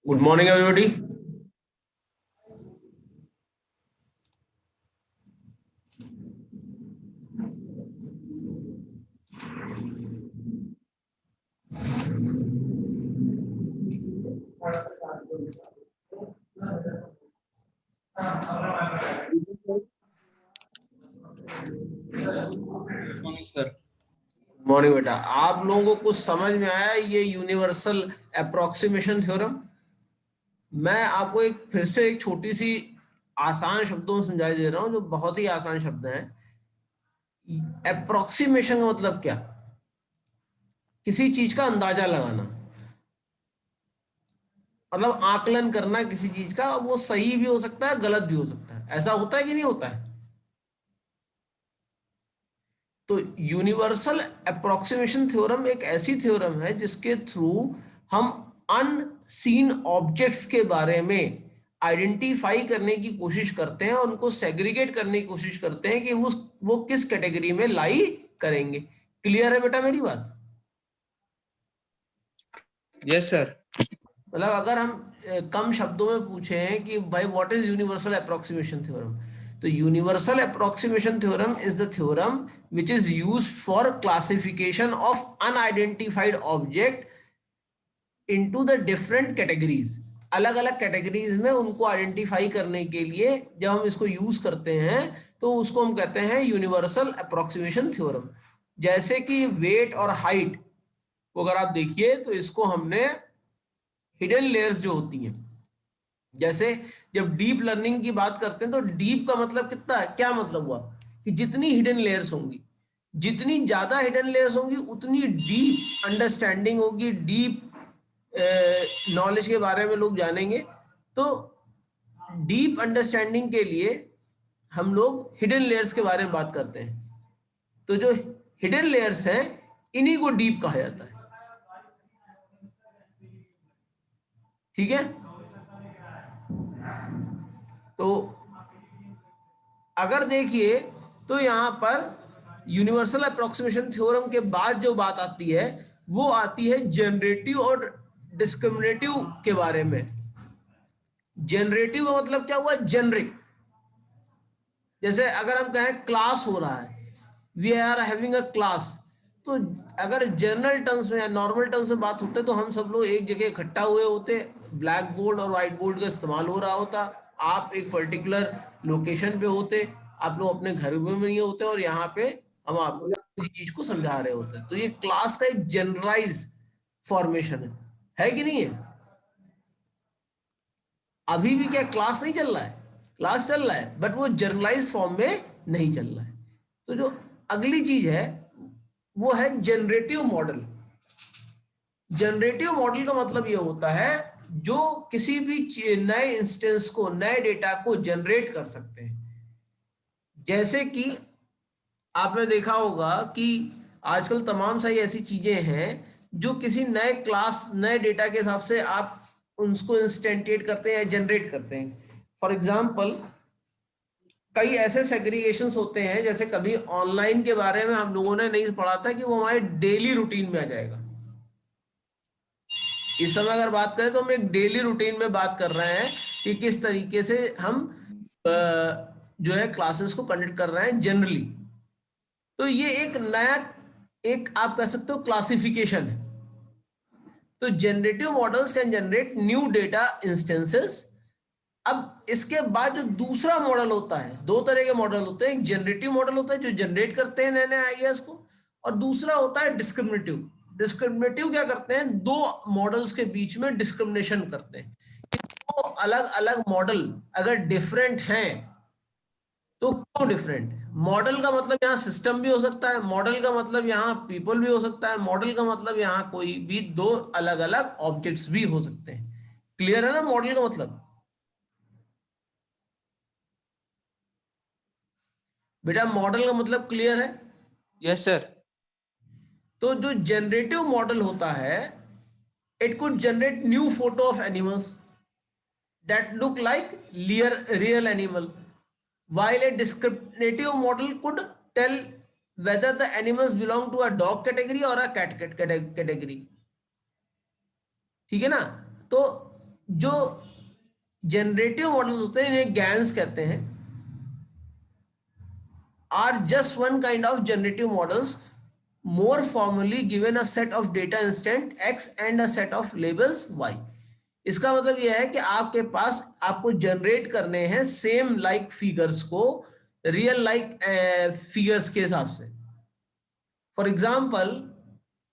Good morning, everybody. Morning sir. Morning बेटा, आप लोगों को कुछ समझ में आया ये यूनिवर्सल अप्रोक्सीमेशन थ्योरम? मैं आपको फिर से एक छोटी सी आसान शब्दों में समझा दे रहा हूं, जो बहुत ही आसान शब्द हैं। अप्रोक्सीमेशन का मतलब क्या? किसी चीज का अंदाजा लगाना, मतलब आकलन करना किसी चीज का। वो सही भी हो सकता है, गलत भी हो सकता है। ऐसा होता है कि नहीं होता है? तो यूनिवर्सल अप्रोक्सीमेशन थ्योरम एक ऐसी थ्योरम है जिसके थ्रू हम अनसीन ऑब्जेक्ट्स के बारे में आइडेंटिफाई करने की कोशिश करते हैं और उनको सेग्रीगेट करने की कोशिश करते हैं कि वो किस कैटेगरी में लाई करेंगे। क्लियर है बेटा मेरी बात? Yes sir. मतलब अगर हम कम शब्दों में पूछे हैं कि भाई what is universal approximation theorem, तो universal approximation theorem is the theorem which is used for classification of unidentified object into the different categories. अलग अलग कैटेगरीज में उनको आइडेंटिफाई करने के लिए जब हम इसको यूज करते हैं तो उसको हम कहते हैं यूनिवर्सल अप्रोक्सीमेशन थ्योरम। जैसे कि वेट और हाइट को अगर आप देखिए तो इसको हमने हिडन लेयर्स जो होती हैं, जैसे जब डीप लर्निंग की बात करते हैं तो डीप का मतलब कितना है, क्या मतलब हुआ कि जितनी हिडन लेयर्स होंगी, जितनी ज्यादा हिडन लेयर्स होंगी उतनी डीप अंडरस्टैंडिंग होगी, डीप नॉलेज के बारे में लोग जानेंगे। तो डीप अंडरस्टैंडिंग के लिए हम लोग हिडन लेयर्स के बारे में बात करते हैं। तो जो हिडन लेयर्स हैं इन्हीं को डीप कहा जाता है। ठीक है? तो अगर देखिए तो यहां पर यूनिवर्सल अप्रोक्सीमेशन थ्योरम के बाद जो बात आती है वो आती है जनरेटिव और डिस्क्रिमिनेटिव के बारे में। जनरेटिव का मतलब क्या हुआ? जेनरिक। जैसे अगर हम कहें क्लास हो रहा है, we are having a class, तो अगर जनरल टर्म्स में या नॉर्मल टर्म्स में बात होते तो हम सब लोग एक जगह इकट्ठा हुए होते, ब्लैक बोर्ड और व्हाइट बोर्ड का इस्तेमाल हो रहा होता, आप एक पर्टिकुलर लोकेशन पे होते, आप लोग अपने घर में नहीं होते और यहाँ पे हम आपको किसी चीज को समझा रहे होते। तो ये क्लास का एक जनरलाइज फॉर्मेशन है कि नहीं है? अभी भी क्या क्लास नहीं चल रहा है? क्लास चल रहा है, बट वो जर्नलाइज फॉर्म में नहीं चल रहा है। तो जो अगली चीज है वो है जनरेटिव मॉडल। जनरेटिव मॉडल का मतलब ये होता है जो किसी भी नए इंस्टेंस को, नए डेटा को जनरेट कर सकते हैं। जैसे कि आपने देखा होगा कि आजकल तमाम सारी ऐसी चीजें हैं जो किसी नए क्लास, नए डेटा के हिसाब से आप उनको इंस्टेंटिएट करते हैं या जनरेट करते हैं। फॉर एग्जाम्पल कई ऐसे सेग्रीगेशंस होते हैं, जैसे कभी ऑनलाइन के बारे में हम लोगों ने नहीं पढ़ा था कि वो हमारे डेली रूटीन में आ जाएगा। इस समय अगर बात करें तो हम एक डेली रूटीन में बात कर रहे हैं कि किस तरीके से हम जो है क्लासेस को कंडक्ट कर रहे हैं जनरली। तो ये एक नया, एक आप कह सकते हो क्लासिफिकेशन है। तो generative models can generate new data instances. अब इसके बाद जो दूसरा मॉडल होता है, दो तरह के मॉडल होते हैं। एक जनरेटिव मॉडल होता है जो जनरेट करते हैं नए नए आइडियाज को, और दूसरा होता है डिस्क्रिमिनेटिव। डिस्क्रिमिनेटिव क्या करते हैं? दो मॉडल्स के बीच में डिस्क्रिमिनेशन करते हैं। तो अलग अलग मॉडल अगर डिफरेंट हैं तो क्यों डिफरेंट है? मॉडल का मतलब यहाँ सिस्टम भी हो सकता है, मॉडल का मतलब यहाँ पीपल भी हो सकता है, मॉडल का मतलब यहाँ कोई भी दो अलग अलग ऑब्जेक्ट्स भी हो सकते हैं। क्लियर है ना मॉडल का मतलब? बेटा मॉडल का मतलब क्लियर है? Yes sir. तो जो जनरेटिव मॉडल होता है, it could generate new photo of animals that look like real animal, while a descriptive model could tell whether the animals belong to a dog category or a cat category. ठीक है ना? तो जो generative models होते हैं, इन्हें GANs कहते हैं, are just one kind of generative models, more formally given a set of data instant x and a set of labels y. इसका मतलब यह है कि आपके पास आपको जनरेट करने हैं सेम लाइक फिगर्स को रियल लाइक फिगर्स के हिसाब से। फॉर एग्जाम्पल,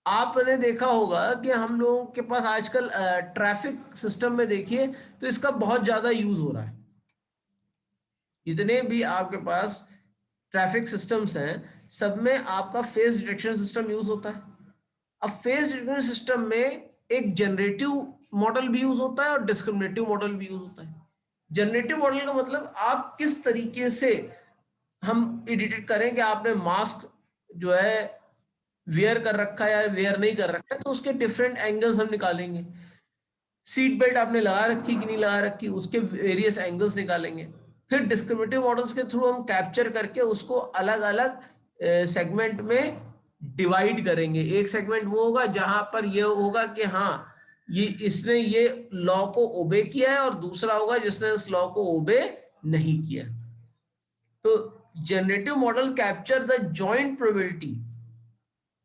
आपने देखा होगा कि हम लोगों के पास आजकल ट्रैफिक सिस्टम में देखिए तो इसका बहुत ज्यादा यूज हो रहा है। जितने भी आपके पास ट्रैफिक सिस्टम्स हैं, सब में आपका फेस डिटेक्शन सिस्टम यूज होता है। अब फेस डिटेक्शन सिस्टम में एक जनरेटिव मॉडल भी यूज होता है और डिस्क्रिमिनेटिव मॉडल भी यूज होता है। जनरेटिव मॉडल का मतलब आप किस तरीके से हम डिटेक्ट करें कि आपने मास्क जो है वेयर कर रखा है या वेयर नहीं कर रखा है, तो उसके डिफरेंट एंगल्स हम निकालेंगे। सीट बेल्ट आपने लगा रखी कि नहीं लगा रखी, उसके वेरियस एंगल्स निकालेंगे। फिर डिस्क्रिमिनेटिव मॉडल्स के थ्रू हम कैप्चर करके उसको अलग अलग सेगमेंट में डिवाइड करेंगे। एक सेगमेंट वो होगा जहां पर ये होगा कि हाँ ये इसने ये लॉ को ओबे किया है, और दूसरा होगा जिसने इस लॉ को ओबे नहीं किया। तो generative model capture the joint probability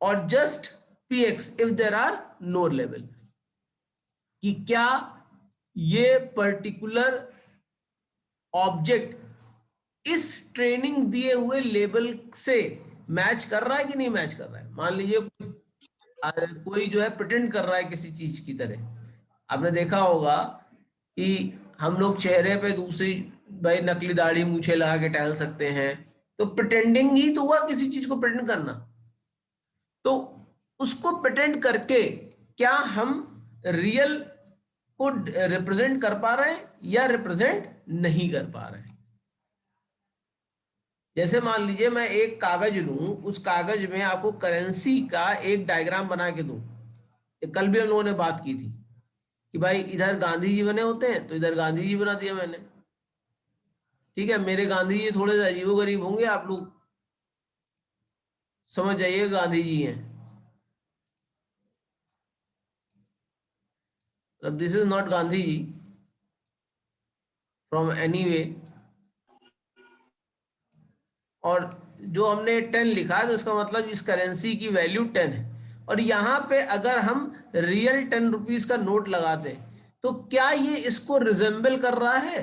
और just px if there are no label, कि क्या ये पर्टिकुलर ऑब्जेक्ट इस ट्रेनिंग दिए हुए लेबल से मैच कर रहा है कि नहीं मैच कर रहा है। मान लीजिए कोई जो है प्रिटेंड कर रहा है किसी चीज की तरह। आपने देखा होगा कि हम लोग चेहरे पे दूसरी भाई नकली दाढ़ी मूछे लगा के टहल सकते हैं, तो प्रिटेंडिंग ही तो हुआ किसी चीज को प्रिटेंड करना। तो उसको प्रिटेंड करके क्या हम रियल को रिप्रेजेंट कर पा रहे हैं या रिप्रेजेंट नहीं कर पा रहे हैं। जैसे मान लीजिए मैं एक कागज लूं, उस कागज में आपको करेंसी का एक डायग्राम बना के दूं। कल भी हम लोगों ने बात की थी कि भाई इधर गांधी जी बने होते हैं, तो इधर गांधी जी बना दिया मैंने। ठीक है, मेरे गांधी जी थोड़े से अजीबोगरीब होंगे, आप लोग समझ जाइए गांधी जी हैं। अब this is not Gandhi ji from any way. और जो हमने 10 लिखा है तो इसका मतलब इस करेंसी की वैल्यू 10 है। और यहाँ पे अगर हम रियल 10 रुपीज का नोट लगा दें तो क्या ये इसको रिजेंबल कर रहा है?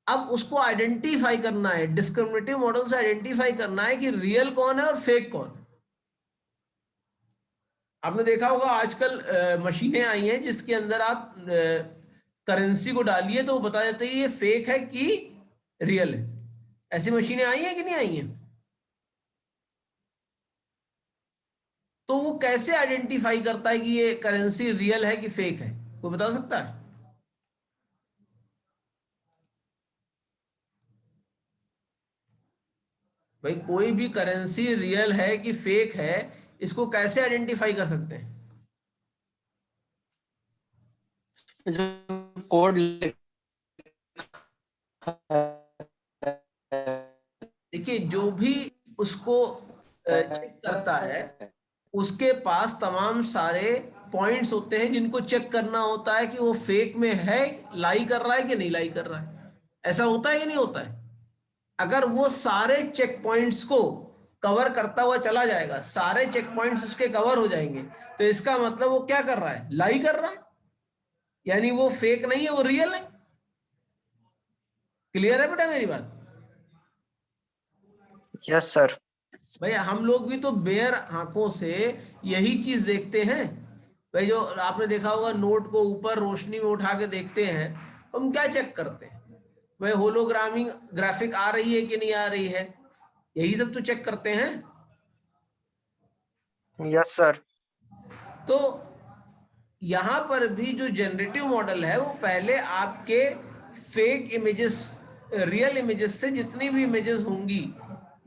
अब उसको आइडेंटिफाई करना है, डिस्क्रिमिनेटिव मॉडल से आइडेंटिफाई करना है कि रियल कौन है और फेक कौन है। आपने देखा होगा आजकल मशीनें आई हैं जिसके अंदर आप करेंसी को डालिए तो वो बता देते हैं ये फेक है कि रियल है। ऐसी मशीनें आई हैं कि नहीं आई हैं? तो वो कैसे आइडेंटिफाई करता है कि ये करेंसी रियल है कि फेक है? कोई बता सकता है? भाई कोई भी करेंसी रियल है कि फेक है, इसको कैसे आइडेंटिफाई कर सकते हैं? जो कोड देखिए, जो भी उसको चेक करता है उसके पास तमाम सारे पॉइंट्स होते हैं जिनको चेक करना होता है कि वो फेक में है, लाई कर रहा है कि नहीं लाई कर रहा है। ऐसा होता है कि नहीं होता है? अगर वो सारे चेक पॉइंट्स को कवर करता हुआ चला जाएगा, सारे चेक पॉइंट्स उसके कवर हो जाएंगे, तो इसका मतलब वो क्या कर रहा है? लाई कर रहा है, यानी वो फेक नहीं है, वो रियल है। क्लियर है बेटा मेरी बात? Yes sir. भाई हम लोग भी तो बेयर आंखों से यही चीज देखते हैं। भाई जो आपने देखा होगा नोट को ऊपर रोशनी में उठा के देखते हैं, हम क्या चेक करते हैं? भाई होलोग्रामिंग ग्राफिक आ रही है कि नहीं आ रही है, यही सब तो चेक करते हैं। Yes sir. तो यहां पर भी जो जनरेटिव मॉडल है वो पहले आपके फेक इमेजेस रियल इमेजेस से जितनी भी इमेजेस होंगी,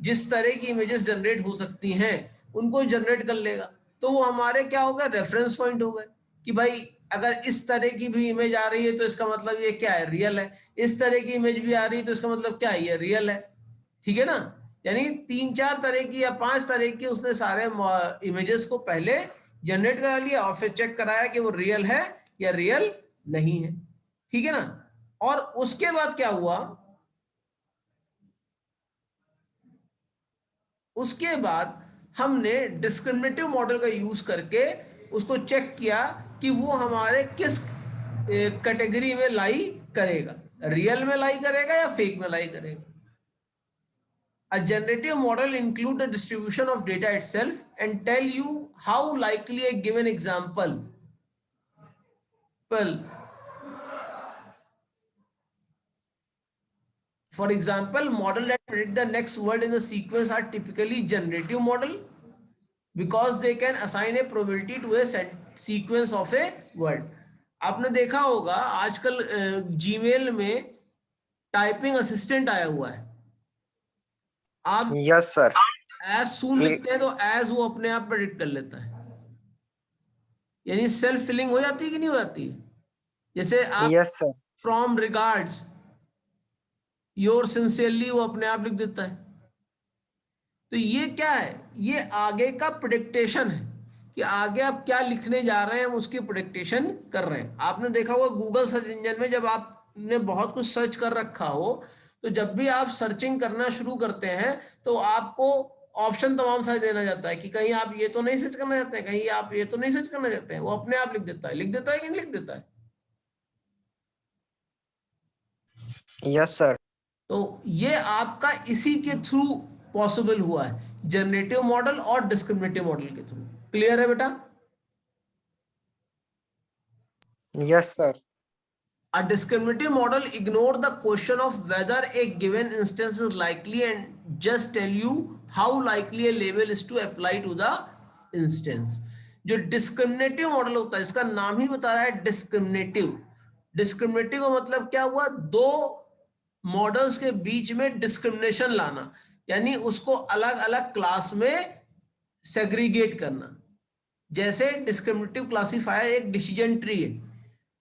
जिस तरह की इमेजेस जनरेट हो सकती हैं, उनको जनरेट कर लेगा। तो वो हमारे क्या होगा, रेफरेंस पॉइंट हो गए कि भाई अगर इस तरह की भी इमेज आ रही है तो इसका मतलब ये क्या है, रियल है। इस तरह की इमेज भी आ रही है तो इसका मतलब क्या है, ये रियल है। ठीक है ना। यानी 3-4 तरह की या 5 तरह की उसने सारे इमेजेस को पहले जनरेट करा लिया और फिर चेक कराया कि वो रियल है या रियल नहीं है। ठीक है ना। और उसके बाद क्या हुआ, उसके बाद हमने डिस्क्रिमिनेटिव मॉडल का यूज करके उसको चेक किया कि वो हमारे किस कैटेगरी में लाई करेगा, रियल में लाई करेगा या फेक में लाई करेगा। A generative model include the distribution of data itself and tell you how likely a given example. Well, for example, model that predict the next word in the sequence are typically generative model because they can assign a probability to a sequence of a word. आपने देखा होगा आजकल Gmail में typing assistant आया हुआ है। आप yes sir. As soon लिखते हैं तो एज वो अपने आप प्रेडिक्ट कर लेता है, यानी सेल्फ फिलिंग हो जाती है कि नहीं हो जाती है। जैसे आप yes sir. From regards your sincerely, वो अपने आप लिख देता है। तो ये क्या है, ये आगे का प्रेडिक्टेशन है कि आगे आप क्या लिखने जा रहे हैं, हम उसकी प्रेडिक्टेशन कर रहे हैं। आपने देखा होगा गूगल सर्च इंजन में जब आपने बहुत कुछ सर्च कर रखा हो, तो जब भी आप सर्चिंग करना शुरू करते हैं तो आपको ऑप्शन तमाम सारे देना जाता है कि कहीं आप ये तो नहीं सर्च करना चाहते हैं, कहीं आप ये तो नहीं सर्च करना चाहते हैं। वो अपने आप लिख देता है, लिख देता है कि नहीं लिख देता है। Yes sir. तो ये आपका इसी के थ्रू पॉसिबल हुआ है, जनरेटिव मॉडल और डिस्क्रिमिनेटिव मॉडल के थ्रू। क्लियर है बेटा। Yes sir. A discriminative model ignore the question of whether a given instance is likely and just tell you how likely a label is to apply to the instance. जो discriminative model होता है, इसका नाम ही बता रहा है discriminative. Discriminative का मतलब क्या हुआ, दो मॉडल्स के बीच में डिस्क्रिमिनेशन लाना, यानी उसको अलग अलग क्लास में सेग्रीगेट करना। जैसे डिस्क्रिमिनेटिव क्लासिफायर एक डिसीजन ट्री है।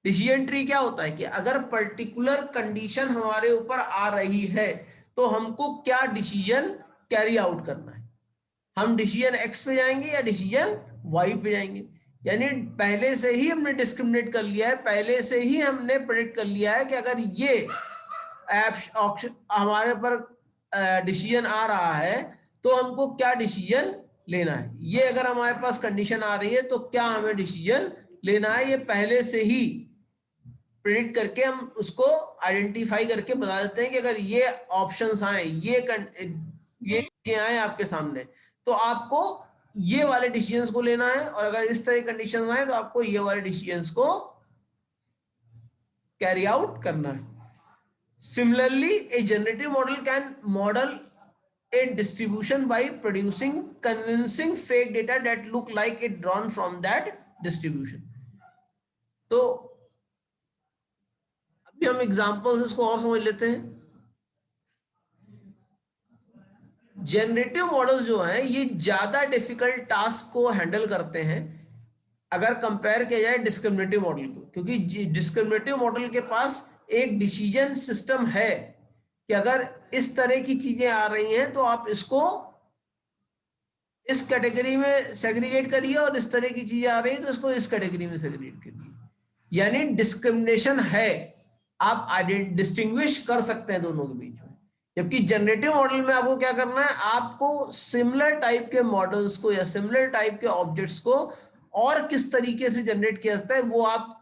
डिसीजन ट्री क्या होता है कि अगर पर्टिकुलर कंडीशन हमारे ऊपर आ रही है तो हमको क्या डिसीजन कैरी आउट करना है, हम डिसीजन एक्स पे जाएंगे या डिसीजन वाई पे जाएंगे। यानी पहले से ही हमने डिस्क्रिमिनेट कर लिया है, पहले से ही हमने प्रेडिक्ट कर लिया है कि अगर ये हमारे पर डिसीजन आ रहा है तो हमको क्या डिसीजन लेना है। ये अगर हमारे पास कंडीशन आ रही है तो क्या हमें डिसीजन लेना है, ये पहले से ही प्रेडिक्ट करके हम उसको आइडेंटिफाई करके बता देते हैं कि अगर ये ऑप्शंस आए, ये चीजें आए आपके सामने, तो आपको ये वाले डिसीजंस को लेना है, और अगर इस तरह कंडीशंस आए तो आपको ये वाले डिसीजंस को कैरी आउट करना है। Similarly, a generative model can model a distribution by producing convincing fake data that look like it drawn from that distribution. तो अभी हम एग्जांपल्स इसको और समझ लेते हैं। जनरेटिव मॉडल्स जो हैं ये ज्यादा डिफिकल्ट टास्क को हैंडल करते हैं अगर कंपेयर किया जाए डिस्क्रिमिनेटिव मॉडल को, क्योंकि डिस्क्रिमिनेटिव मॉडल के पास एक डिसीजन सिस्टम है कि अगर इस तरह की चीजें आ रही हैं तो आप इसको इस कैटेगरी में सेग्रीगेट करिए, और इस तरह की चीजें आ रही हैं तो इसको इस कैटेगरी में सेग्रीगेट करिए। यानी डिस्क्रिमिनेशन है, आप डिस्टिंग्विश कर सकते हैं दोनों के बीच में। जबकि जनरेटिव मॉडल में आपको क्या करना है, आपको सिमिलर टाइप के मॉडल्स को या सिमिलर टाइप के ऑब्जेक्ट्स को और किस तरीके से जनरेट किया जाता है वो आप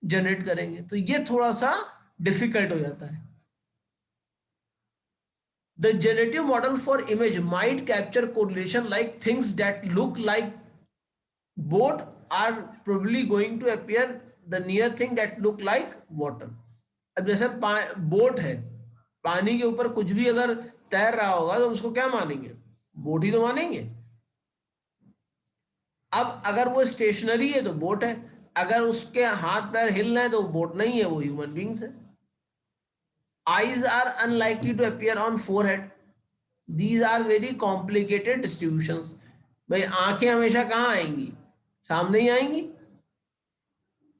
जनरेट करेंगे, तो ये थोड़ा सा डिफिकल्ट हो जाता है। The generative model for image might capture correlation like things that look like boat are probably going to appear the near thing that look like water. अब जैसे बोट है, पानी के ऊपर कुछ भी अगर तैर रहा होगा तो उसको क्या मानेंगे, बोट ही तो मानेंगे। अब अगर वो स्टेशनरी है तो बोट है, अगर उसके हाथ पैर हिल रहे हैं तो बोट नहीं है, वो ह्यूमन बींग्स है। eyes are unlikely to appear on forehead. These are very complicated distributions. भाई आंखें हमेशा कहाँ आएंगी, सामने ही आएंगी।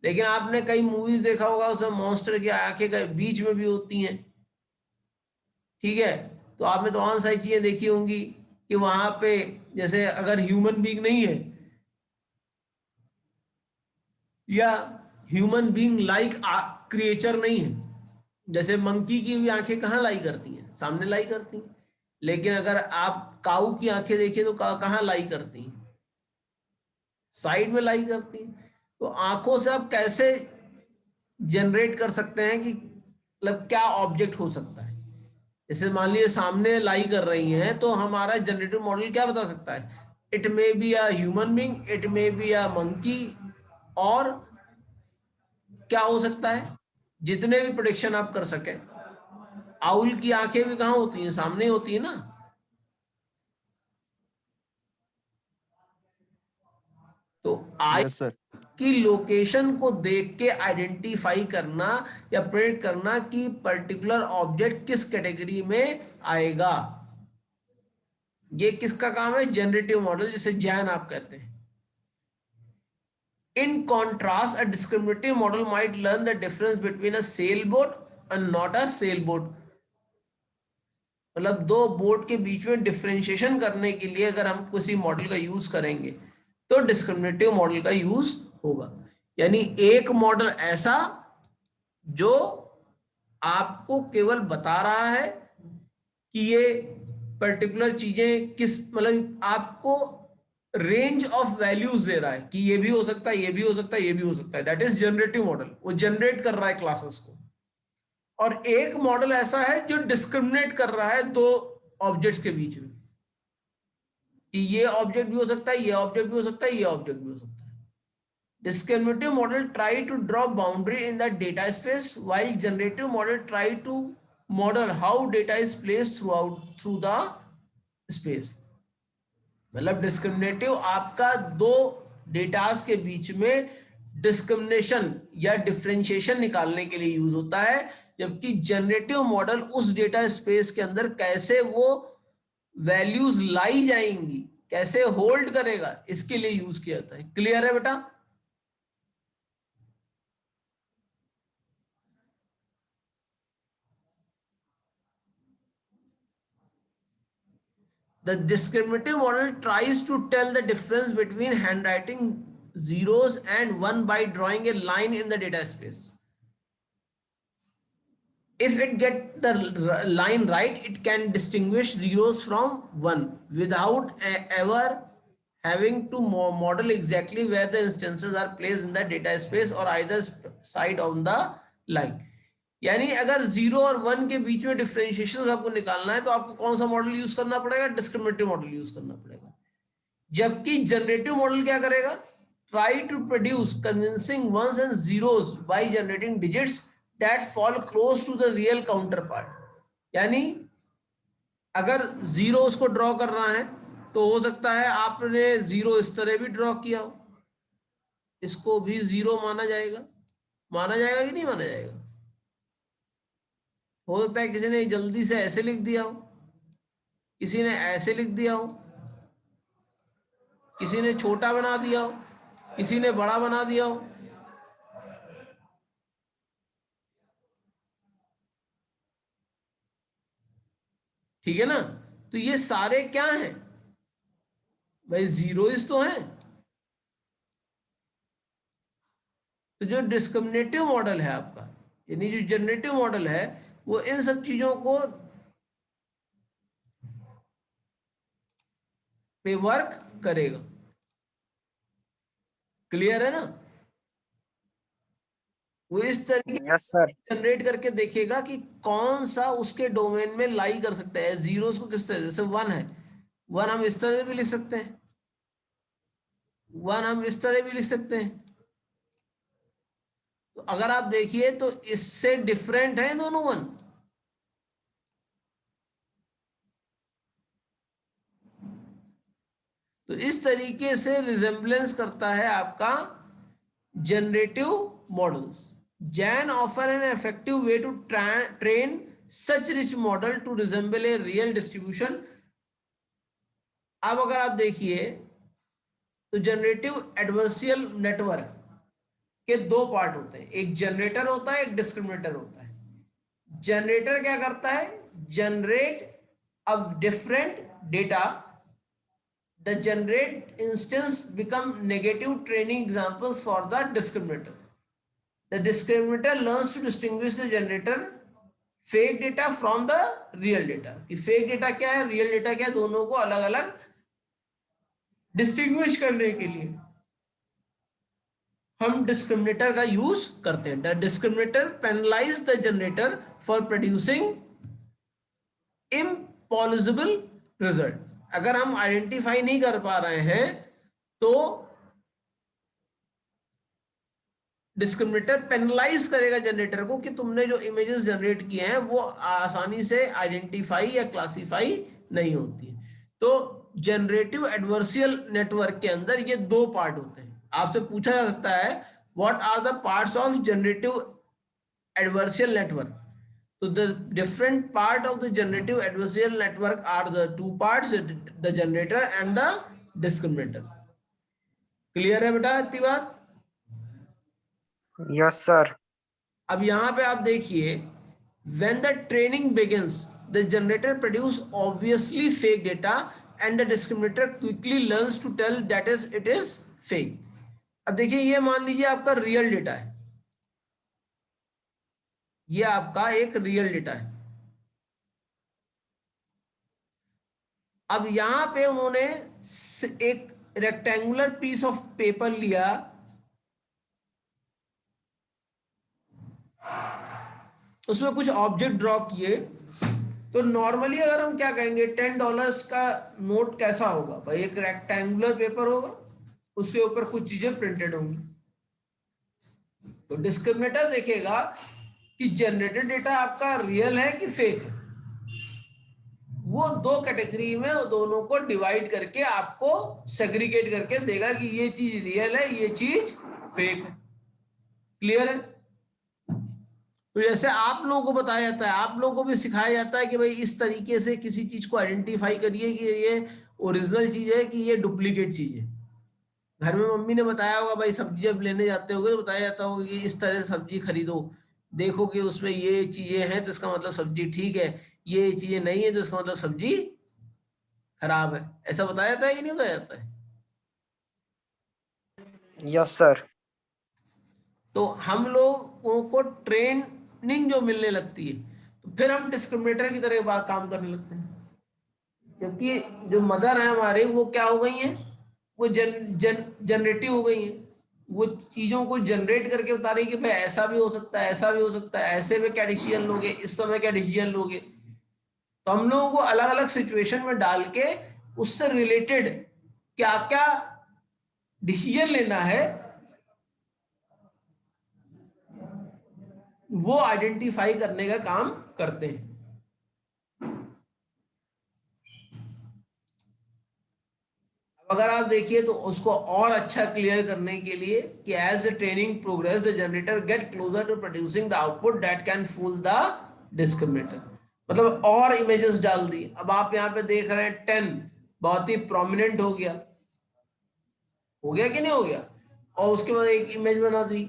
लेकिन आपने कई मूवीज देखा होगा उसमें मॉन्स्टर की आंखें का बीच में भी होती हैं, ठीक है। तो आपने तो और सारी चीजें देखी होंगी कि वहां पे जैसे अगर ह्यूमन बीइंग नहीं है या ह्यूमन बीइंग लाइक क्रिएचर नहीं है, जैसे मंकी की भी आंखें कहाँ लाई करती हैं, सामने लाई करती हैं। लेकिन अगर आप काऊ की आंखें देखें तो कहाँ लाई करती हैं, साइड में लाई करती हैं। तो आंखों से आप कैसे जनरेट कर सकते हैं कि मतलब क्या ऑब्जेक्ट हो सकता है। जैसे मान लीजिए सामने लाई कर रही हैं तो हमारा जनरेटिव मॉडल क्या बता सकता है, it may be a human being, it may be a monkey, और क्या हो सकता है, जितने भी प्रेडिक्शन आप कर सके। आउल की आंखें भी कहाँ होती हैं, सामने होती है ना। तो आई Yes, sir. की लोकेशन को देख के आइडेंटिफाई करना या प्रेडिक्ट करना कि पर्टिकुलर ऑब्जेक्ट किस कैटेगरी में आएगा, ये किसका काम है, जनरेटिव मॉडल, जिसे जैन आप कहते हैं। In contrast, a discriminative model might learn the difference between a sailboat and not a sailboat. मतलब दो बोट के बीच में डिफरेंशिएशन करने के लिए अगर हम किसी मॉडल का यूज करेंगे तो डिस्क्रिमिनेटिव मॉडल का यूज होगा। यानी एक मॉडल ऐसा जो आपको केवल बता रहा है कि ये पर्टिकुलर चीजें किस, मतलब आपको रेंज ऑफ वैल्यूज दे रहा है कि ये भी हो सकता है, ये भी हो सकता है, ये भी हो सकता है। दैट इज जनरेटिव मॉडल, वो जनरेट कर रहा है क्लासेस को। और एक मॉडल ऐसा है जो डिस्क्रिमिनेट कर रहा है दो ऑब्जेक्ट्स के बीच में कि ये ऑब्जेक्ट भी हो सकता है, ये ऑब्जेक्ट भी हो सकता है, ये ऑब्जेक्ट भी हो सकता है। Discriminative model try to draw boundary in the data space, while generative model try to model how data is placed through the space. मतलब डिस्क्रिमिनेटिव आपका दो डेटास के बीच में डिस्क्रिमिनेशन या डिफरेंशिएशन निकालने के लिए यूज होता है, जबकि जनरेटिव मॉडल उस डेटा स्पेस के अंदर कैसे वो वैल्यूज लाई जाएंगी, कैसे होल्ड करेगा, इसके लिए यूज किया जाता है। क्लियर है बेटा? The discriminative model tries to tell the difference between handwriting zeros and one by drawing a line in the data space. If it get the line right, it can distinguish zeros from one without ever having to model exactly where the instances are placed in the data space or either side on the line. यानी अगर zero और one के बीच में differentiation आपको निकालना है तो आपको कौन सा मॉडल यूज करना पड़ेगा, डिस्क्रिमिनेटिव मॉडल यूज करना पड़ेगा। जबकि जनरेटिव मॉडल क्या करेगा, try to produce convincing ones and zeros by generating digits that fall close to the real counterpart. यानी अगर जीरो उसको ड्रॉ करना है तो हो सकता है आपने जीरो इस तरह भी ड्रॉ किया हो, इसको भी जीरो माना जाएगा कि नहीं माना जाएगा। हो सकता है किसी ने जल्दी से ऐसे लिख दिया हो, किसी ने ऐसे लिख दिया हो, किसी ने छोटा बना दिया हो, किसी ने बड़ा बना दिया हो। ठीक है ना? तो ये सारे क्या हैं भाई, जीरोइज तो हैं। तो जो डिस्क्रिमिनेटिव मॉडल है आपका, यानी जो जनरेटिव मॉडल है, वो इन सब चीजों को पे वर्क करेगा। क्लियर है ना? वो इस तरीके Yes, sir. जनरेट करके देखेगा कि कौन सा उसके डोमेन में लाई कर सकता है। जीरोस को किस तरह, जैसे वन है, वन हम इस तरह भी लिख सकते हैं, वन हम इस तरह भी लिख सकते हैं। तो अगर आप देखिए तो इससे डिफरेंट है दोनों वन। तो इस तरीके से रिजेम्बलेंस करता है आपका जनरेटिव मॉडल्स। जैन offer an effective way to train such rich model to resemble a real distribution. अब अगर आप देखिए तो जनरेटिव एडवर्सियल नेटवर्क के दो पार्ट होते हैं, एक जनरेटर होता है, एक डिस्क्रिमिनेटर होता है। जनरेटर क्या करता है? Generate of different data. The generate instance become negative training examples for the discriminator. The discriminator learns to distinguish the generator fake data from the real data. कि fake data क्या है, real data क्या है, दोनों को अलग अलग distinguish करने के लिए हम डिस्क्रिमिनेटर का यूज करते हैं। The discriminator penalise the generator for producing impossible result. अगर हम आइडेंटिफाई नहीं कर पा रहे हैं तो डिस्क्रिमिनेटर पेनलाइज करेगा जनरेटर को कि तुमने जो इमेजेस जनरेट किए हैं वो आसानी से आइडेंटिफाई या क्लासिफाई नहीं होती। तो जनरेटिव एडवर्सियल नेटवर्क के अंदर ये दो पार्ट होते हैं। आपसे पूछा जा सकता है what are the parts of generative adversarial network. So the different part of the generative adversarial network are the two parts, the generator and the discriminator. Clear है बेटा इतनी बात? Yes, sir. अब यहाँ पे आप देखिए, when the training begins, the generator produce obviously fake data and the discriminator quickly learns to tell that is it is fake. अब देखिए ये मान लीजिए आपका रियल डेटा है, ये आपका एक रियल डेटा है। अब यहां पे उन्होंने एक रेक्टेंगुलर पीस ऑफ पेपर लिया, उसमें कुछ ऑब्जेक्ट ड्रॉ किए। तो नॉर्मली अगर हम क्या कहेंगे, $10 का नोट कैसा होगा भाई? एक रेक्टेंगुलर पेपर होगा, उसके ऊपर कुछ चीजें प्रिंटेड होंगी। तो डिस्क्रिमिनेटर देखेगा कि जनरेटेड डेटा आपका रियल है कि फेक है। वो दो कैटेगरी में दोनों को डिवाइड करके आपको सेग्रीगेट करके देगा कि ये चीज रियल है, ये चीज फेक है। क्लियर है? तो जैसे आप लोगों को बताया जाता है, आप लोगों को भी सिखाया जाता है कि भाई इस तरीके से किसी चीज को आइडेंटिफाई करिए कि ये ओरिजिनल चीज है कि ये डुप्लीकेट चीज है। घर में मम्मी ने बताया होगा भाई, सब्जी जब लेने जाते होगे तो बताया जाता होगा कि इस तरह से सब्जी खरीदो, देखो कि उसमें ये चीजें हैं तो इसका मतलब सब्जी ठीक है, ये चीजें नहीं है तो इसका मतलब सब्जी खराब है। ऐसा बताया जाता है कि नहीं बताया जाता है? Yes, sir. तो हम लोगों को ट्रेनिंग जो मिलने लगती है तो फिर हम डिस्क्रिमिनेटर की तरह बात काम करने लगते हैं। क्योंकि जो मदर है हमारे वो क्या हो गई हैं, वो जनरेटिव हो गई हैं। वो चीजों को जनरेट करके बता रही है कि भाई ऐसा भी हो सकता है, ऐसा भी हो सकता है, ऐसे में क्या डिसीजन लोगे, इस समय क्या डिसीजन लोगे। तो हम लोगों को अलग अलग सिचुएशन में डाल के उससे रिलेटेड क्या क्या डिसीजन लेना है वो आइडेंटिफाई करने का काम करते हैं। अगर आप देखिए तो उसको और अच्छा क्लियर करने के लिए कि as the training progress the generator get closer to producing the output that can fool the discriminator. मतलब और इमेजेस डाल दी। अब आप यहाँ पे देख रहे हैं 10 बहुत ही प्रोमिनेंट हो गया कि नहीं हो गया, और उसके बाद एक इमेज बना दी।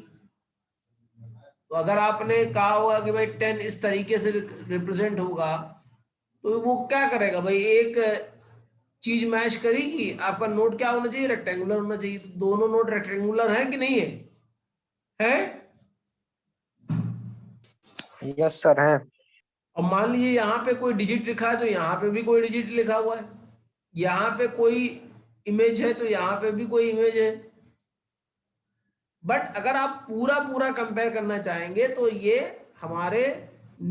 तो अगर आपने कहा होगा कि भाई 10 इस तरीके से रिप्रेजेंट होगा तो वो क्या करेगा भाई, एक चीज मैच करेगी। आपका नोट क्या होना चाहिए, रेक्टेंगुलर होना चाहिए। तो दोनों नोट रेक्टेंगुलर है कि नहीं है? है। Yes, sir. है। और मान लीजिए यहाँ पे कोई डिजिट लिखा है तो यहाँ पे भी कोई डिजिट लिखा हुआ है, यहाँ पे कोई इमेज है तो यहाँ पे भी कोई इमेज है। बट अगर आप पूरा पूरा कंपेयर करना चाहेंगे तो ये हमारे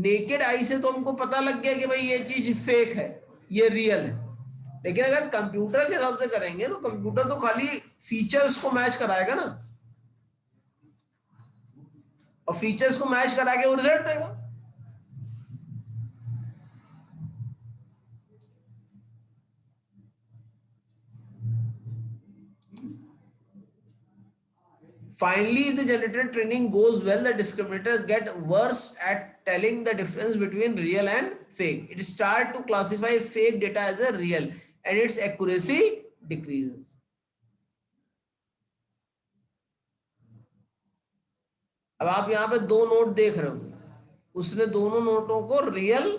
नेकेड आई से तो हमको पता लग गया कि भाई ये चीज फेक है, ये रियल है। लेकिन अगर कंप्यूटर के हिसाब से करेंगे तो कंप्यूटर तो खाली फीचर्स को मैच कराएगा ना, और फीचर्स को मैच करा के वो रिजल्ट देगा। Finally, if the generator training goes well, the discriminator get worse at telling the difference between real and fake. It start to classify fake data as a real and its accuracy decreases. अब आप यहाँ पे दो note देख रहे हो, उसने दोनों नोटों को रियल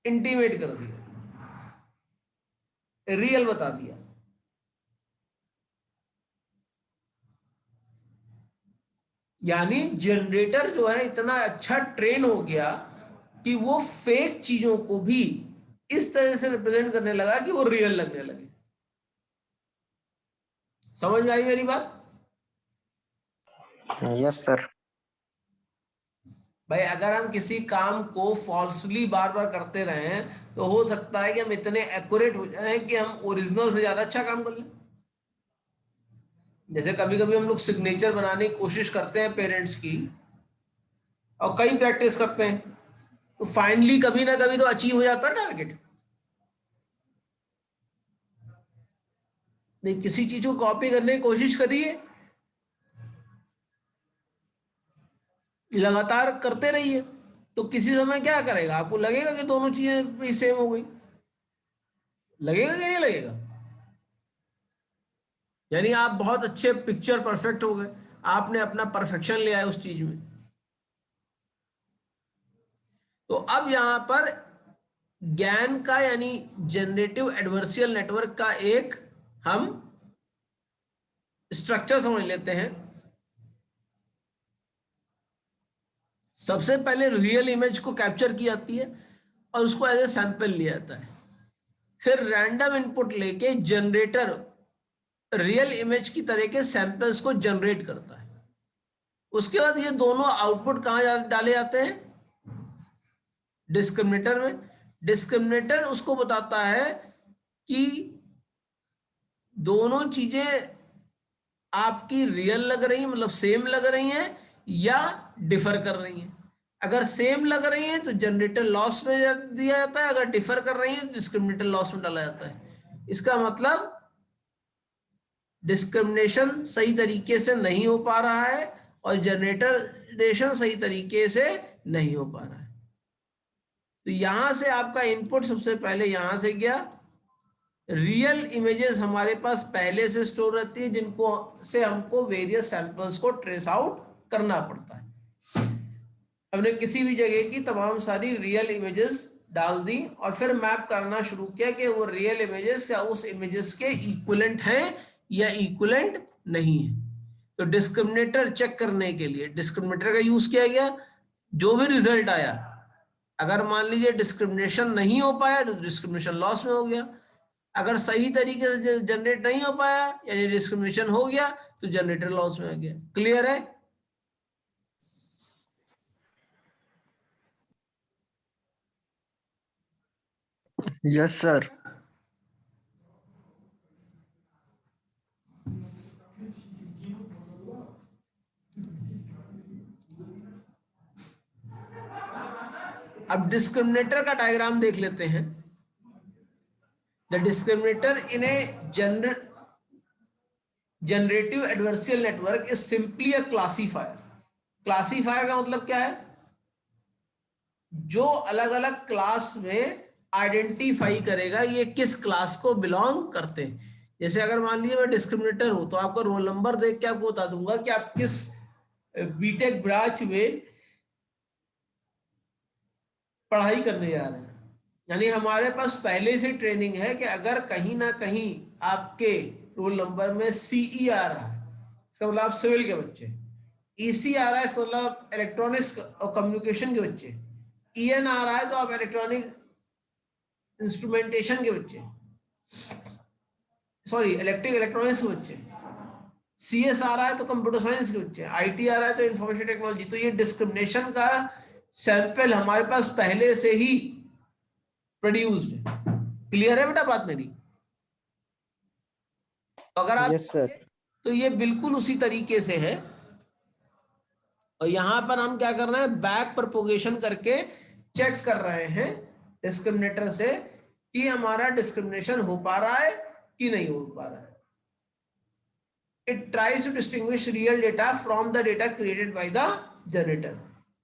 इंटीमेट कर दिया, रियल बता दिया। यानी जनरेटर जो है इतना अच्छा ट्रेन हो गया कि वो फेक चीजों को भी इस तरह से रिप्रेजेंट करने लगा कि वो रियल लगने लगे। समझ में आई मेरी बात? Yes sir. भाई अगर हम किसी काम को फॉल्सली बार बार करते रहे तो हो सकता है कि हम इतने एक्यूरेट हो जाएं कि हम ओरिजिनल से ज्यादा अच्छा काम कर लें। जैसे कभी कभी हम लोग सिग्नेचर बनाने की कोशिश करते हैं पेरेंट्स की, और कई प्रैक्टिस करते हैं, तो फाइनली कभी ना कभी तो अचीव हो जाता है टारगेट। नहीं, किसी चीज को कॉपी करने की कोशिश करिए, लगातार करते रहिए, तो किसी समय क्या करेगा, आपको लगेगा कि दोनों चीजें सेम हो गई। लगेगा कि नहीं लगेगा? यानी आप बहुत अच्छे पिक्चर परफेक्ट हो गए, आपने अपना परफेक्शन ले आए उस चीज में। तो अब यहां पर ज्ञान का यानी जनरेटिव एडवर्सियल नेटवर्क का एक हम स्ट्रक्चर समझ लेते हैं। सबसे पहले रियल इमेज को कैप्चर की जाती है और उसको एज ए सैंपल लिया जाता है। फिर रैंडम इनपुट लेके जनरेटर रियल इमेज की तरह के सैंपल्स को जनरेट करता है। उसके बाद ये दोनों आउटपुट कहां डाले जाते हैं? डिस्क्रिमिनेटर में। डिस्क्रिमिनेटर उसको बताता है कि दोनों चीजें आपकी रियल लग रही हैं, मतलब सेम लग रही हैं, या डिफर कर रही हैं। अगर सेम लग रही हैं तो जनरेटर लॉस में दिया जाता है, अगर डिफर कर रही हैं तो डिस्क्रिमिनेटर लॉस में डाला जाता है। इसका मतलब डिस्क्रिमिनेशन सही तरीके से नहीं हो पा रहा है और जनरेटरेशन सही तरीके से नहीं हो पा रहा है। तो यहां से आपका इनपुट सबसे पहले यहां से गया। रियल इमेजेस हमारे पास पहले से स्टोर रहती है, जिनको से हमको वेरियस सैंपल्स को ट्रेस आउट करना पड़ता है। हमने किसी भी जगह की तमाम सारी रियल इमेजेस डाल दी और फिर मैप करना शुरू किया कि वो रियल इमेजेस क्या उस इमेजेस के इक्विवेलेंट हैं या इक्विवेलेंट नहीं है। तो डिस्क्रिमिनेटर चेक करने के लिए डिस्क्रिमिनेटर का यूज किया गया। जो भी रिजल्ट आया, अगर मान लीजिए डिस्क्रिमिनेशन नहीं हो पाया तो डिस्क्रिमिनेशन लॉस में हो गया। अगर सही तरीके से जनरेट नहीं हो पाया यानी डिस्क्रिमिनेशन हो गया तो जनरेटर लॉस में आ गया। क्लियर है? Yes sir. अब डिस्क्रिमिनेटर का डायग्राम देख लेते हैं। The discriminator in a generative adversarial network is simply a classifier. Classifier का मतलब क्या है? जो अलग अलग क्लास में आइडेंटिफाई करेगा ये किस क्लास को बिलोंग करते हैं। जैसे अगर मान लीजिए मैं डिस्क्रिमिनेटर हूं तो आपका रोल नंबर देख के आपको बता दूंगा कि आप किस बीटेक ब्रांच में पढ़ाई करने जा रहे हैं। यानी हमारे पास पहले से ट्रेनिंग है कि अगर कहीं ना कहीं आपके रोल नंबर में सीई आ रहा है, इसका मतलब आप सिविल के बच्चे, ईसी आ रहा है इसका मतलब इलेक्ट्रॉनिक्स और कम्युनिकेशन के बच्चे, ईएन आ रहा है तो आप इलेक्ट्रॉनिक इंस्ट्रूमेंटेशन के बच्चे, सॉरी इलेक्ट्रिक इलेक्ट्रॉनिक्स के बच्चे, सीएस आ रहा है तो कंप्यूटर साइंस के बच्चे, आईटी आ रहा है तो इंफॉर्मेशन टेक्नोलॉजी। तो ये डिस्क्रिमिनेशन का सैंपल हमारे पास पहले से ही प्रोड्यूस्ड है। क्लियर है बेटा बात मेरी? तो अगर आप यस सर। तो ये बिल्कुल उसी तरीके से है। और यहां पर हम क्या कर रहे हैं? बैक प्रोपोगेशन करके चेक कर रहे हैं डिस्क्रिमिनेटर से कि हमारा डिस्क्रिमिनेशन हो पा रहा है कि नहीं हो पा रहा है। it tries to distinguish real data from the data created by the generator.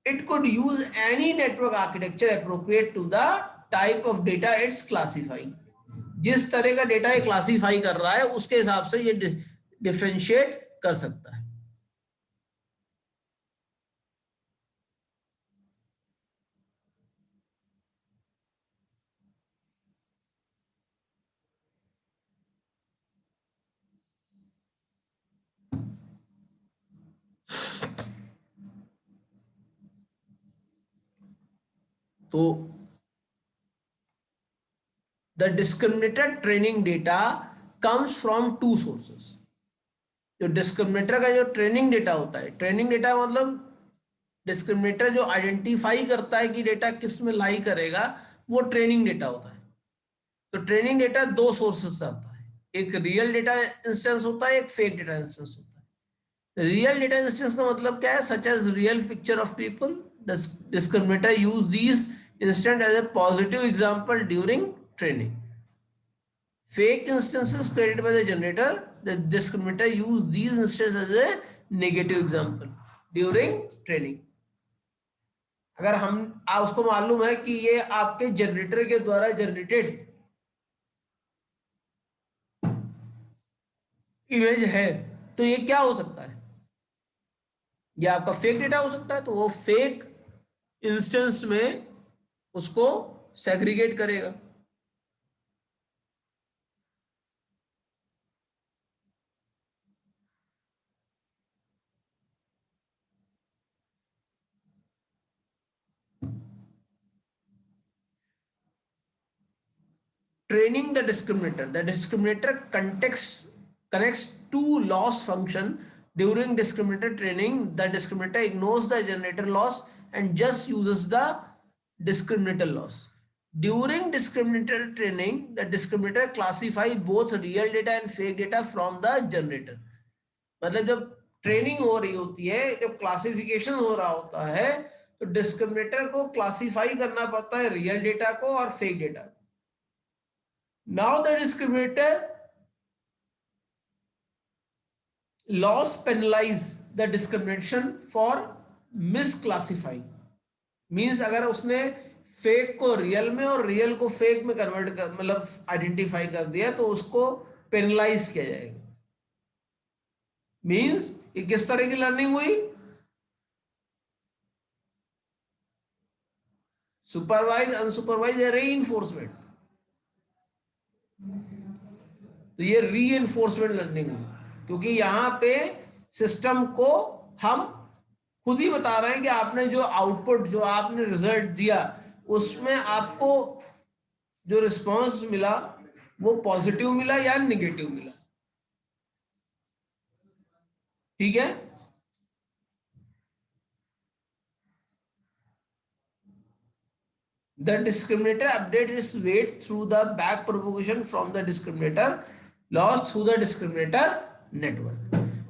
It could use any network architecture appropriate to the type of data it's classifying. जिस तरह का डेटा ये क्लासीफाई कर रहा है उसके हिसाब से ये डिफरेंशिएट कर सकता है. तो the discriminator training data comes from two sources. जो डिस्क्रिमिनेटर का जो ट्रेनिंग डेटा होता है, ट्रेनिंग डेटा मतलब डिस्क्रिमिनेटर जो आइडेंटिफाई करता है कि डेटा किस में लाई करेगा, वो ट्रेनिंग डेटा होता है. तो ट्रेनिंग डेटा दो सोर्सेस से आता है, एक रियल डेटा इंस्टेंस होता है, एक फेक डेटा इंस्टेंस होता है. रियल डेटा इंस्टेंस का मतलब क्या है? Such as real picture of people. Discriminator use these instant as a positive example during training. Fake instances created by the generator, the discriminator use these instances as a negative example during training. अगर हम उसको मालूम है कि ये आपके generator के द्वारा जनरेटेड इमेज है, तो ये क्या हो सकता है? ये आपका फेक डेटा हो सकता है. तो वो फेक इंस्टेंस में उसको सेग्रीगेट करेगा. Training the discriminator connects two loss function. During discriminator training, the discriminator ignores the generator loss and just uses the discriminator loss. During discriminator training, the discriminator classify both real data and fake data from the generator. मतलब जब training हो रही होती है, जब classification हो रहा होता है, तो डिस्क्रिमिनेटर को क्लासिफाई करना पड़ता है रियल डेटा को और फेक डेटा को. Now the discriminator loss penalize the discrimination for misclassifying. Means अगर उसने फेक को रियल में और रियल को फेक में कन्वर्ट कर मतलब आइडेंटिफाई कर दिया तो उसको पेनलाइज किया जाएगा. मीन्स ये किस तरह की लर्निंग हुई? सुपरवाइज अनसुपरवाइज या रीइंफोर्समेंट. तो ये रीइंफोर्समेंट लर्निंग हुई क्योंकि यहां पे सिस्टम को हम खुद ही बता रहे हैं कि आपने जो आउटपुट जो आपने रिजल्ट दिया उसमें आपको जो रिस्पांस मिला वो पॉजिटिव मिला या नेगेटिव मिला. ठीक है. The discriminator updates its weight through the back propagation from the discriminator loss through the discriminator network.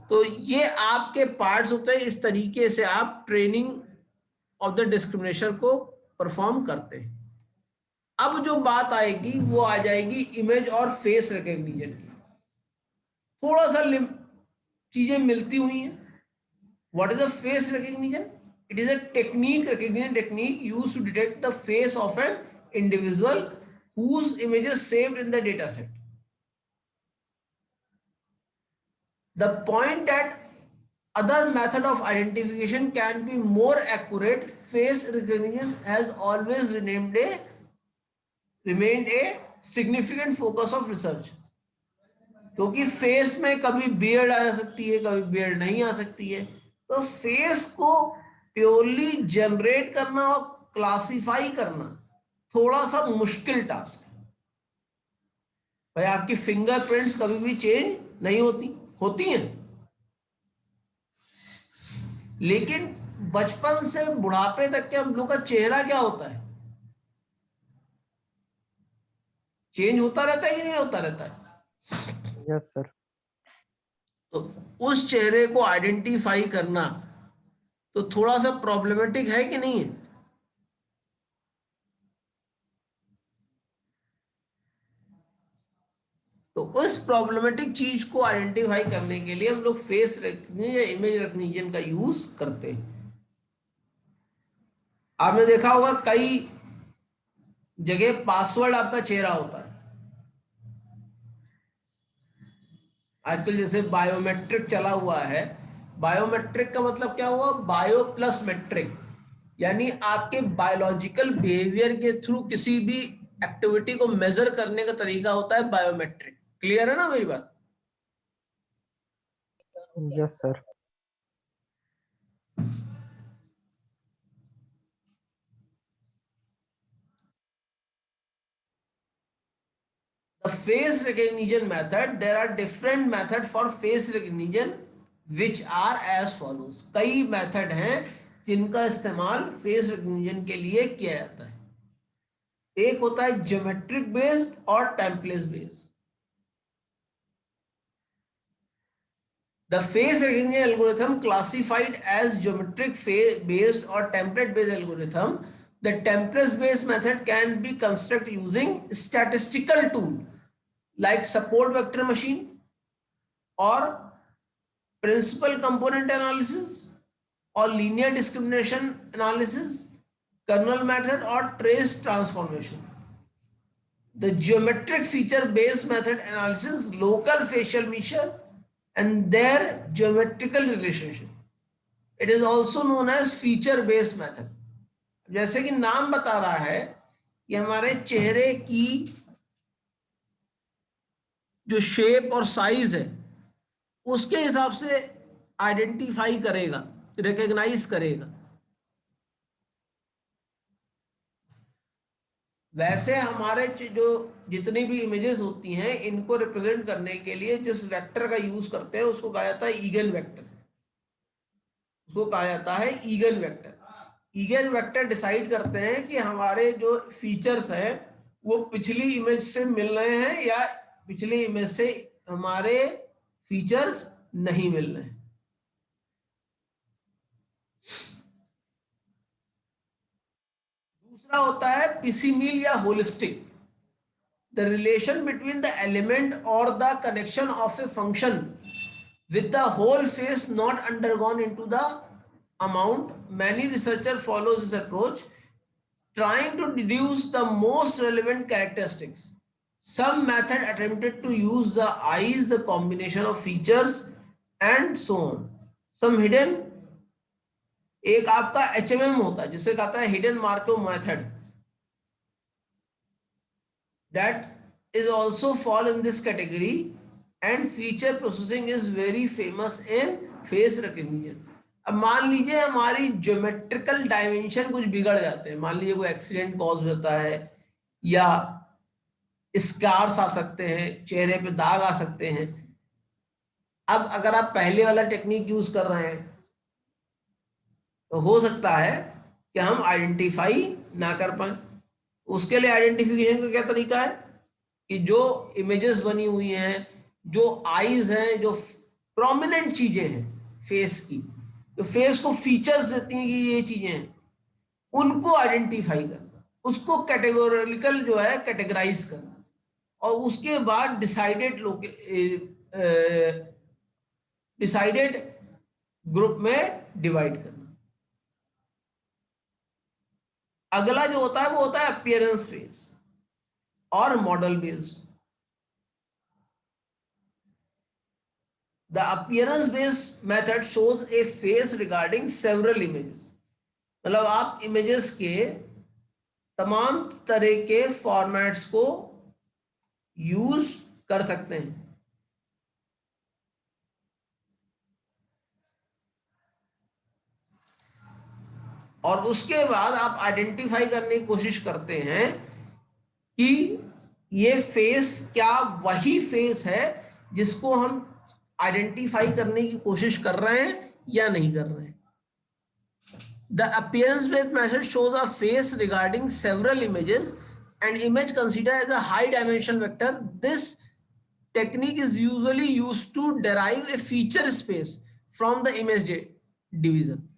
तो ये आपके पार्ट्स होते हैं. इस तरीके से आप ट्रेनिंग ऑफ द डिस्क्रिमिनेशन को परफॉर्म करते हैं. अब जो बात आएगी वो आ जाएगी इमेज और फेस रिकॉग्निशन की. थोड़ा सा चीजें मिलती हुई हैं. What is the face recognition? It is a recognition technique used to detect the face of an individual whose image is saved in the data set. The point that other method of identification can be more accurate, face recognition has always remained a significant focus of research. क्योंकि face में कभी beard आ सकती है, कभी beard नहीं आ सकती है. तो फेस को प्योरली जनरेट करना और क्लासिफाई करना थोड़ा सा मुश्किल टास्क है. भाई आपकी फिंगरप्रिंट्स कभी भी चेंज नहीं होती हैं, लेकिन बचपन से बुढ़ापे तक के हम लोग का चेहरा क्या होता है? चेंज होता रहता है कि नहीं होता रहता है? Yes sir. तो उस चेहरे को आइडेंटिफाई करना तो थोड़ा सा प्रॉब्लमेटिक है कि नहीं है? तो उस प्रॉब्लमेटिक चीज को आइडेंटिफाई करने के लिए हम लोग फेस रिकग्निशन या इमेज रिकग्निशन का यूज करते हैं। आपने देखा होगा कई जगह पासवर्ड आपका चेहरा होता है। आजकल जैसे बायोमेट्रिक चला हुआ है, बायोमेट्रिक का मतलब क्या हुआ, बायो प्लस मेट्रिक, यानी आपके बायोलॉजिकल बिहेवियर के थ्रू किसी भी एक्टिविटी को मेजर करने का तरीका होता है बायोमेट्रिक। क्लियर है ना मेरी बात? Yes, sir. The face recognition method, there are different method for face recognition which are as follows। कई मेथड हैं जिनका इस्तेमाल फेस रिकग्निशन के लिए किया जाता है। एक होता है ज्योमेट्रिक बेस्ड और template based. The face recognition algorithm classified as geometric based or template based algorithm. The template based method can be constructed using statistical tool like support vector machine or principal component analysis or linear discrimination analysis, kernel method or trace transformation. The geometric feature based method analysis local facial feature and their geometrical relationship. It is also known as feature based method. जैसे कि नाम बता रहा है कि हमारे चेहरे की जो शेप और साइज है उसके हिसाब से आइडेंटिफाई करेगा, रिकॉग्नाइज करेगा। वैसे हमारे जो जितनी भी इमेजेस होती हैं इनको रिप्रेजेंट करने के लिए जिस वेक्टर का यूज करते हैं उसको कहा जाता है ईगन वेक्टर। उसको कहा जाता है again vector. Again vector decide करते हैं कि हमारे जो फीचर्स हैं वो पिछली इमेज से मिल रहे हैं या पिछली इमेज से हमारे फीचर्स नहीं मिल रहे हैं। दूसरा होता है पिसीमील या holistic. The relation between the element or the connection of a function with the whole face not undergone into the amount. Many researchers follow this approach, trying to deduce the most relevant characteristics. Some method attempted to use the eyes, the combination of features, and so on. Some hidden, एक आपका HMM होता है जिसे कहता है hidden Markov method. That is also fall in this category, and feature processing is very famous in face recognition. अब मान लीजिए हमारी ज्योमेट्रिकल डायमेंशन कुछ बिगड़ जाते हैं, मान लीजिए कोई एक्सीडेंट कॉज होता है या स्कार्स आ सकते हैं, चेहरे पे दाग आ सकते हैं। अब अगर आप पहले वाला टेक्निक यूज कर रहे हैं तो हो सकता है कि हम आइडेंटिफाई ना कर पाए। उसके लिए आइडेंटिफिकेशन का क्या तरीका है कि जो इमेजेस बनी हुई हैं, जो आईज हैं, जो प्रोमिनेंट चीजें हैं फेस की, जो फेस को फीचर्स देती हैं कि ये चीजें हैं, उनको आइडेंटिफाई करना, उसको कैटेगोरिकल जो है कैटेगराइज करना और उसके बाद डिसाइडेड ग्रुप में डिवाइड करना। अगला जो होता है वो होता है अपीयरेंस फेस और model based. The appearance based method shows A face regarding several images. मतलब आप इमेजेस के तमाम तरह के फॉर्मेट्स को यूज कर सकते हैं। और उसके बाद आप आइडेंटिफाई करने की कोशिश करते हैं कि ये फेस क्या वही फेस है जिसको हम आइडेंटिफाई करने की कोशिश कर रहे हैं या नहीं कर रहे हैं। The appearance based method shows a face regarding several images. An image considered as a high dimensional vector. This technique is usually used to derive a feature space from the image division.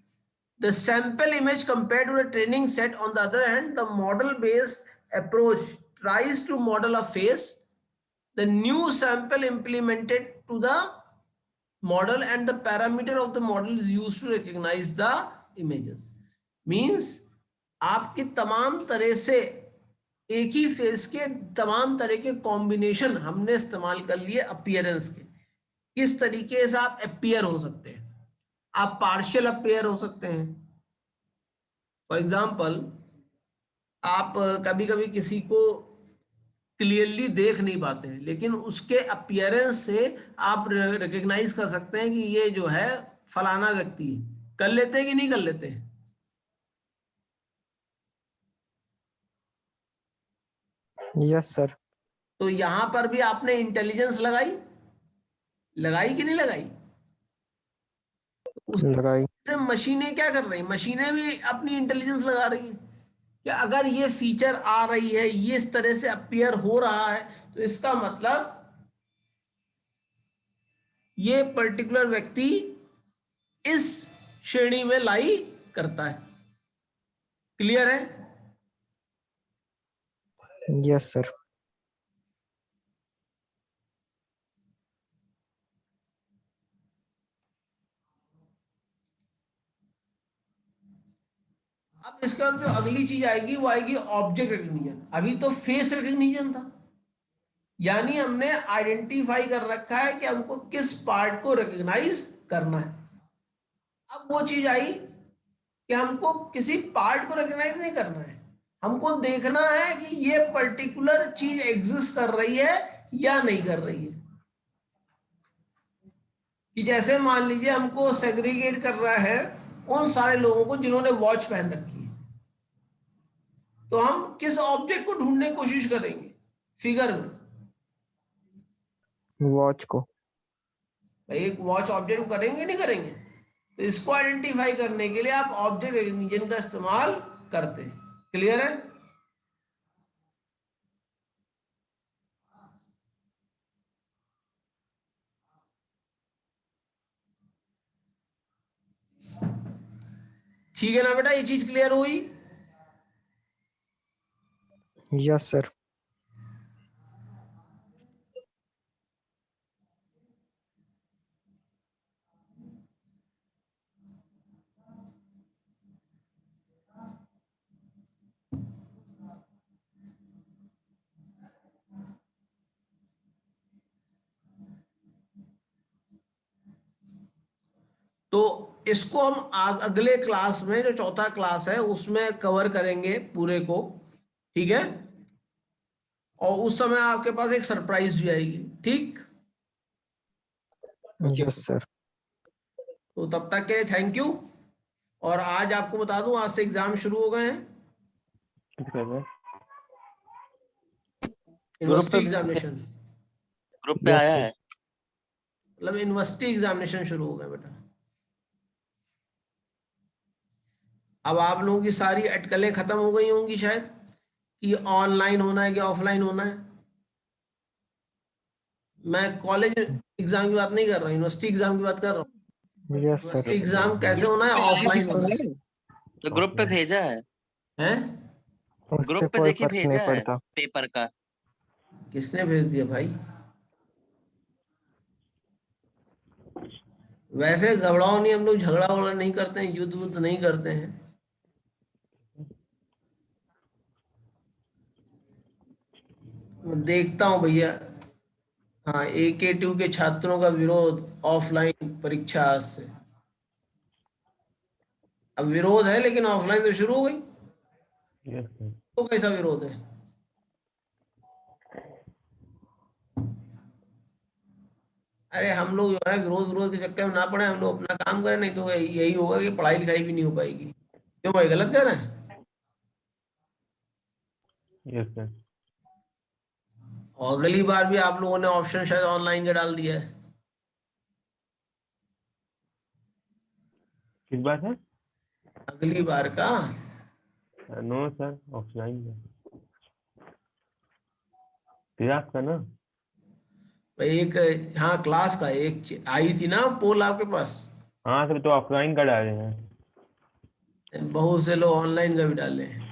The sample image compared to the training set. On the other hand, the model based approach tries to model a face the new sample implemented to the model and the parameter of the model is used to recognize the images. Means आपकी तमाम तरह से एक ही face के तमाम तरह के combination हमने इस्तेमाल कर लिए अपीयरेंस के। किस तरीके से आप अपीयर हो सकते हैं? आप पार्शियल अपीयर हो सकते हैं। फॉर एग्जाम्पल, आप कभी कभी किसी को क्लियरली देख नहीं पाते हैं, लेकिन उसके अपीयरेंस से आप रिकग्नाइज कर सकते हैं कि ये जो है फलाना व्यक्ति है। कर लेते हैं कि नहीं कर लेते हैं? Yes sir. तो यहां पर भी आपने इंटेलिजेंस लगाई कि नहीं लगाई? लगाई। उससे मशीनें क्या कर रही? मशीनें भी अपनी इंटेलिजेंस लगा रही हैं कि अगर ये फीचर आ रही है, ये इस तरह से अपीयर हो रहा है, तो इसका मतलब ये पर्टिकुलर व्यक्ति इस श्रेणी में लाई करता है। क्लियर है? Yes sir. अब इसके बाद जो अगली चीज आएगी वो आएगी ऑब्जेक्ट रिकग्निशन। अभी तो फेस रिकग्निशन था, यानी हमने आइडेंटिफाई कर रखा है कि हमको किस पार्ट को रिकग्नाइज करना है। अब वो चीज आई कि हमको किसी पार्ट को रिकग्नाइज नहीं करना है, हमको देखना है कि ये पर्टिकुलर चीज एग्जिस्ट कर रही है या नहीं कर रही है। कि जैसे मान लीजिए हमको सेग्रीगेट करना है उन सारे लोगों को जिन्होंने वॉच पहन रखी है, तो हम किस ऑब्जेक्ट को ढूंढने की कोशिश करेंगे फिगर में? वॉच को। भाई एक वॉच ऑब्जेक्ट को करेंगे नहीं करेंगे? तो इसको आइडेंटिफाई करने के लिए आप ऑब्जेक्ट रिकग्निशन का इस्तेमाल करते हैं। क्लियर है? ठीक है ना बेटा, ये चीज क्लियर हुई? Yes sir. तो इसको हम अगले क्लास में, जो चौथा क्लास है, उसमें कवर करेंगे पूरे को। ठीक है? और उस समय आपके पास एक सरप्राइज भी आएगी। ठीक? Yes sir. तो तब तक के थैंक यू। और आज आपको बता दूं, आज से एग्जाम शुरू हो गए हैं, यूनिवर्सिटी एग्जामिनेशन। ग्रुप पे आया है। मतलब यूनिवर्सिटी एग्जामिनेशन शुरू हो गए बेटा। अब आप लोगों की सारी अटकलें खत्म हो गई होंगी शायद, कि ऑनलाइन होना है कि ऑफलाइन होना है। मैं कॉलेज एग्जाम की बात नहीं कर रहा हूँ, यूनिवर्सिटी एग्जाम की बात कर रहा हूँ। Yes sir. यूनिवर्सिटी एग्जाम कैसे होना है? ऑफलाइन होना है। तो ग्रुप पे भेजा है, हैं? उससे ग्रुप पे कोई देखिए फर्क नहीं भेजा है पड़ता। पेपर का। किसने भेज दिया भाई? वैसे घबराओ नहीं, हम लोग झगड़ा वगड़ा नहीं करते हैं, युद्ध वुद्ध नहीं करते हैं। मैं देखता हूँ भैया। हाँ, AK2 के छात्रों का विरोध ऑफलाइन परीक्षा आज से। अब विरोध है लेकिन ऑफलाइन तो शुरू हो गई। तो कैसा विरोध है? अरे हम लोग जो है विरोध विरोध के चक्कर में ना पड़े, हम लोग अपना काम करें, नहीं तो यही होगा कि पढ़ाई लिखाई भी नहीं हो पाएगी। क्यों भाई, गलत कह रहे हैं? Yes sir. और अगली बार भी आप लोगों ने ऑप्शन शायद ऑनलाइन का डाल दिया है। किस बात है? अगली बार का नो सर, ऑफलाइन है। क्लास का ना? एक, हाँ क्लास का एक आई थी ना पोल आपके पास। हाँ सर, तो ऑफलाइन का डाले हैं। बहुत से लोग ऑनलाइन का भी डाले हैं।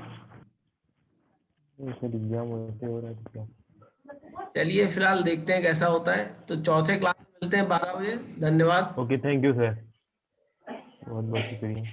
सर एग्जाम होते हो रहा है तो क्या? चलिए फिलहाल देखते हैं कैसा होता है, तो चौथे क्लास में मिलते हैं 12 बजे। धन्यवाद। ओके, थैंक यू सर, बहुत बहुत शुक्रिया।